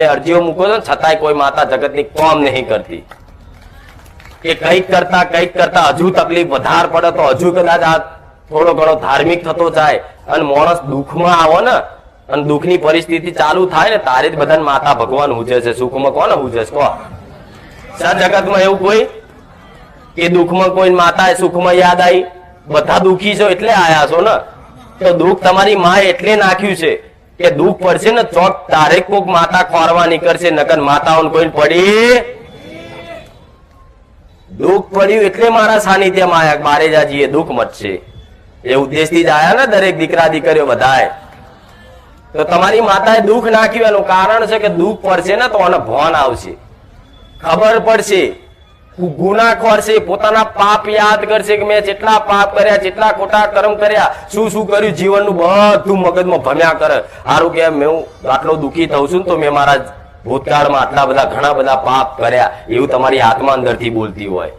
અરજીઓ મૂકો છો છતાંય કોઈ માતા જગતની કોમ નહીં કરતી કે કંઈક કરતા હજુ તકલીફ વધારે પડે તો હજુ કદાચ આ થોડો ઘણો ધાર્મિક થતો જાય અને માણસ દુઃખમાં આવો ને અને દુઃખની પરિસ્થિતિ ચાલુ થાય ને તારે જ બધાને માતા ભગવાન હુજે છે, સુખમાં કોને હુજે છે? કહો જગતમાં એવું કોઈ કે દુઃખમાં કોઈ માતા સુખમાં યાદ આવી? બધા દુઃખી છો એટલે આયા છો ને, તો દુઃખ તમારી માં એટલે નાખ્યું છે કે દુઃખ પડશે ને ચોક તારે કોક માતા ખોરવા નીકળશે, નકર માતાઓને કોઈ પડી દુઃખ પડ્યું એટલે મારા સાનિધ્યમાં આયા, બારે જાજીએ દુઃખ મટશે એ ઉદ્દેશથી જ આયા ને દરેક દીકરા દીકરીઓ બધાએ. તો તમારી માતાએ દુઃખ નાખ્યું એનું કારણ છે કે દુઃખ પડશે ને તો એને ભાન આવશે, ખબર પડશે, ગુનાખોર છે, પોતાના પાપ યાદ કરશે કે મેં જેટલા પાપ કર્યા, જેટલા ખોટા કર્મ કર્યા, શું શું કર્યું, જીવનનું બધું મગજમાં ભમ્યા કરે. સારું કે હું આટલો દુઃખી થઉં છું તો મેં મારા ભૂતકાળમાં આટલા બધા ઘણા બધા પાપ કર્યા, એવું તમારી આત્મા અંદરથી બોલતી હોય.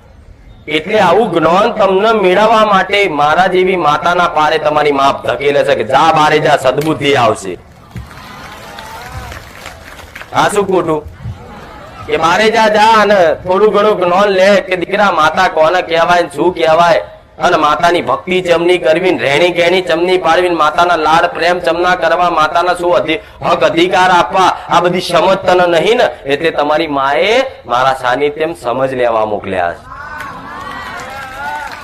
એટલે આવું જ્ઞાન તમને મેળવવા માટે મારા જેવી માતાના પારે તમારી માપ ધકેલે છે કે જા બારે જા, સદબુદ્ધિ આવશે. આ શું ખોટું કે બારે જા અને થોડું ઘણું જ્ઞાન લે કે દીકરા માતા કોને કહેવાય, શું કહેવાય, અને માતાની ભક્તિ ચમની કરવી, રહેણી કહેણી ચમની પાડવી, માતાના લાડ પ્રેમ ચમના કરવા, માતાના શું હક અધિકાર આપવા, આ બધી સમજ તને નહીં ને, એટલે તમારી માએ મારા સાનિધ્યમ સમજ લેવા મોકલ્યા છે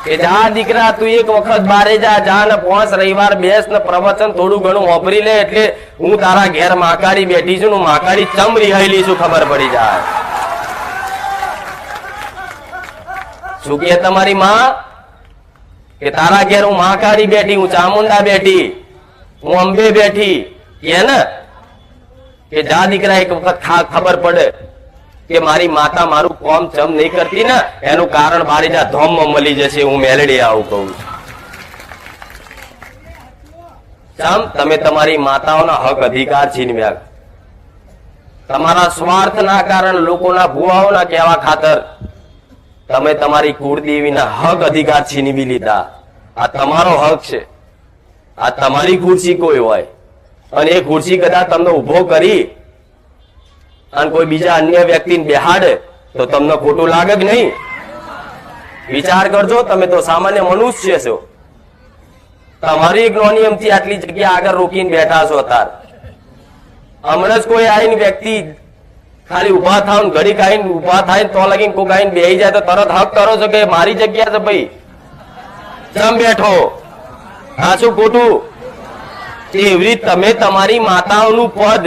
કે જા દીકરા તું એક વખત બારે જા ને 5 રવિવાર બેસ ને પ્રવચન થોડું ઘણું વાપરી લે, એટલે હું તારા ઘેર માકાડી બેઠી છું, હું માકાડી ચમ રિહાયેલી છું ખબર પડી જાય. શું કે તમારી માં કે તારા ઘેર હું મહાકાળી બેઠી, હું ચામુંડા બેઠી, હું અંબે બેઠી કે ને કે જા દીકરા એક વખત ખબર પડે કે મારી માતા મારું કોમ ચમ નહીં કરતી ને એનું કારણ મારી જા ધોમમાં મળી જશે. હું મેલડી આવું કહું ચમ તમે તમારી માતાઓના હક અધિકાર છીનવ્યા, તમારા સ્વાર્થના કારણે, લોકોના ભુવાઓના કહેવા ખાતર તમે તમારી કુળદેવીના હક અધિકાર છીનવી લીધા. આ તમારો હક છે, આ તમારી ખુરશી કોઈ હોય અને એ ખુરશી કદાચ તમને ઉભો કરી અને કોઈ બીજા અન્ય વ્યક્તિને બેહાડે તો તમને ખોટું લાગે કે નહીં? વિચાર કરજો, તમે તો સામાન્ય મનુષ્ય છો, તમારી જ્ઞાનિયમથી આટલી જગ્યા આગળ રોકીને બેઠા છો. તાર હમણાં જ કોઈ આવીને વ્યક્તિ ખાલી ઉભા થાવ ને ઘડી કાઈને ઉભા થાય તો લગીને કોઈ આવીને બેહી જાય તો તરત હક કરો છો કે મારી જગ્યા છે ભાઈ, જમ બેઠો. હા શું ખોટું? એવી તમે તમારી માતાઓનું પદ